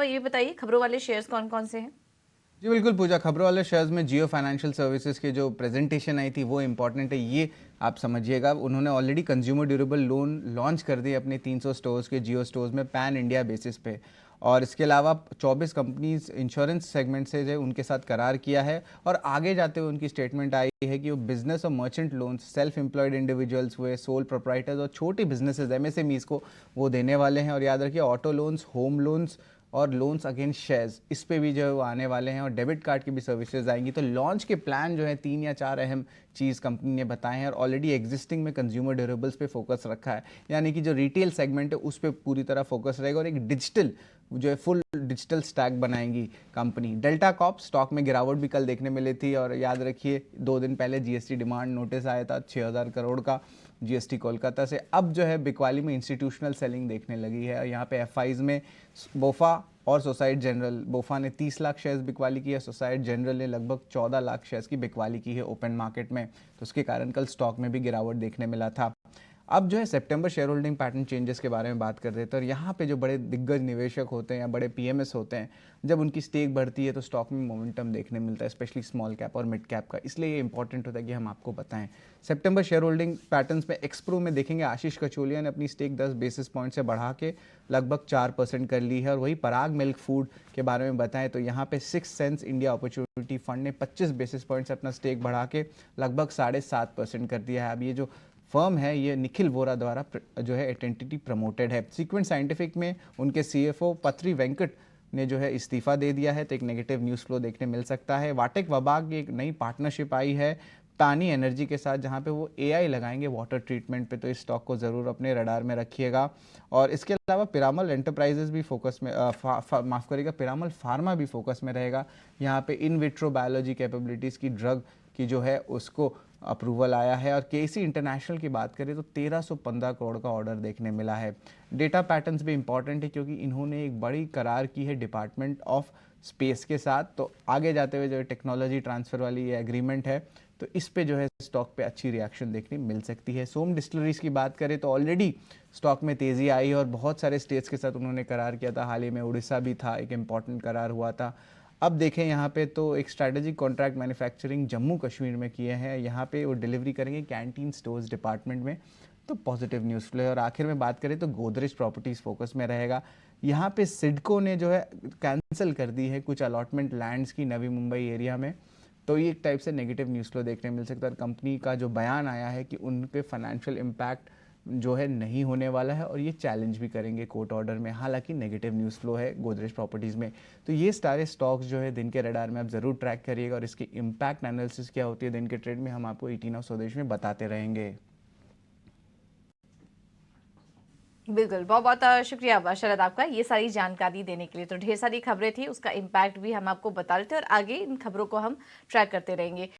ये बताइए खबरों वाले शेयर्स कौन कौन से हैं? जी बिल्कुल पूजा, खबरों वाले शेयर्स में जियो फाइनेंशियल सर्विसेज की जो प्रेजेंटेशन आई थी वो इम्पॉर्टेंट है, ये आप समझिएगा। उन्होंने already consumer durable loan launch कर दिए अपने 300 स्टोर्स के जियो स्टोर्स में पैन इंडिया बेसिस पे। और इसके अलावा 24 कंपनीज इंश्योरेंस सेगमेंट से जो उनके साथ करार किया है। और आगे जाते हुए उनकी स्टेटमेंट आई है कि वो बिजनेस और merchant loans self employed individuals हुए, सोल प्रोप्राइटर्स और छोटी बिजनेसेस एमएसएमईज को वो देने वाले हैं। और याद रखिए ऑटो लोन्स, होम लोन्स और लोन्स अगेंस्ट शेयर्स, इस पे भी जो है वो आने वाले हैं। और डेबिट कार्ड की भी सर्विसेज आएंगी। तो लॉन्च के प्लान जो है 3 या 4 अहम चीज़ कंपनी ने बताए हैं। और ऑलरेडी एग्जिस्टिंग में कंज्यूमर ड्यूरेबल्स पे फोकस रखा है, यानी कि जो रिटेल सेगमेंट है उस पर पूरी तरह फोकस रहेगा। और एक डिजिटल जो है फुल डिजिटल स्टैक बनाएंगी कंपनी। डेल्टा कॉप स्टॉक में गिरावट भी कल देखने मिली थी। और याद रखिए 2 दिन पहले जीएसटी डिमांड नोटिस आया था 6,000 करोड़ का जीएसटी कोलकाता से। अब जो है बिकवाली में इंस्टीट्यूशनल सेलिंग देखने लगी है। यहाँ पे एफआईज में बोफा और सोसाइटी जनरल, बोफा ने 30 लाख शेयर्स बिकवाली की है, सोसाइटी जनरल ने लगभग 14 लाख शेयर्स की बिकवाली की है ओपन मार्केट में। तो उसके कारण कल स्टॉक में भी गिरावट देखने मिला था। अब जो है सितंबर शेयर होल्डिंग पैटर्न चेंजेस के बारे में बात कर रहे थे। और यहाँ पे जो बड़े दिग्गज निवेशक होते हैं या बड़े पीएमएस होते हैं, जब उनकी स्टेक बढ़ती है तो स्टॉक में मोमेंटम देखने मिलता है, स्पेशली स्मॉल कैप और मिड कैप का। इसलिए ये इंपॉर्टेंट होता है कि हम आपको बताएं। सितंबर शेयर होल्डिंग पैटर्न्स में एक्सप्रो में देखेंगे आशीष कचोलिया ने अपनी स्टेक 10 बेसिस पॉइंट से बढ़ा के लगभग 4% कर ली है। और वही पराग मिल्क फूड के बारे में बताएं तो यहाँ पे 6 सेंस इंडिया अपॉर्चुनिटी फंड ने 25 बेसिस पॉइंट से अपना स्टेक बढ़ा के लगभग 7.5% कर दिया है। अब ये जो फर्म है ये निखिल वोरा द्वारा जो है एंटिटी प्रमोटेड है। सीक्वेंट साइंटिफिक में उनके सीएफओ पथरी वेंकट ने जो है इस्तीफा दे दिया है, तो एक नेगेटिव न्यूज़ फ्लो देखने मिल सकता है। वाटेक वबाग की एक नई पार्टनरशिप आई है पानी एनर्जी के साथ, जहां पे वो एआई लगाएंगे वाटर ट्रीटमेंट पे। तो इस स्टॉक को ज़रूर अपने रडार में रखिएगा। और इसके अलावा पिरामल एंटरप्राइजेस भी फोकस में माफ़ करिएगा, पिरामल फार्मा भी फोकस में रहेगा। यहाँ पे इन विट्रो बायोलॉजी कैपेबिलिटीज़ की ड्रग की जो है उसको अप्रूवल आया है। और केसी इंटरनेशनल की बात करें तो 1315 करोड़ का ऑर्डर देखने मिला है। डेटा पैटर्न्स भी इंपॉर्टेंट है क्योंकि इन्होंने एक बड़ी करार की है डिपार्टमेंट ऑफ स्पेस के साथ। तो आगे जाते हुए जो टेक्नोलॉजी ट्रांसफ़र वाली ये एग्रीमेंट है, तो इस पे जो है स्टॉक पे अच्छी रिएक्शन देखने मिल सकती है। सोम डिस्टिलरीज की बात करें तो ऑलरेडी स्टॉक में तेज़ी आई है और बहुत सारे स्टेट्स के साथ उन्होंने करार किया था। हाल ही में उड़ीसा भी था, एक इंपॉर्टेंट करार हुआ था। अब देखें यहाँ पे तो एक strategic contract manufacturing Jammu Kashmir में किए हैं। यहाँ पे वो डिलीवरी करेंगे कैंटीन स्टोर्स डिपार्टमेंट में। तो पॉजिटिव न्यूज़ फ्लो है। और आखिर में बात करें तो गोदरेज प्रॉपर्टीज़ फोकस में रहेगा। यहाँ पे सिडको ने जो है कैंसिल कर दी है कुछ अलॉटमेंट लैंड्स की नवी मुंबई एरिया में। तो ये एक टाइप से नेगेटिव न्यूज़ फ्लो देखने मिल सकता है। कंपनी का जो बयान आया है कि उन पे फाइनेंशियल इम्पैक्ट जो है नहीं होने वाला है और ये चैलेंज भी करेंगे कोर्ट ऑर्डर में। हालांकि नेगेटिव न्यूज़ फ्लो है गोदरेज प्रॉपर्टीज़ में। तो ये सारे स्टॉक्स जो है दिन के रडार में आप ज़रूर ट्रैक करिएगा। और इसकी इम्पैक्ट एनालिसिस क्या होती है दिन के ट्रेड में, हम आपको 18 ऑफ स्वदेश में बताते रहेंगे। बिल्कुल, बहुत बहुत शुक्रिया शरद आपका ये सारी जानकारी देने के लिए। तो ढेर सारी खबरें थी, उसका इम्पैक्ट भी हम आपको बता रहे थे और आगे इन खबरों को हम ट्रैक करते रहेंगे।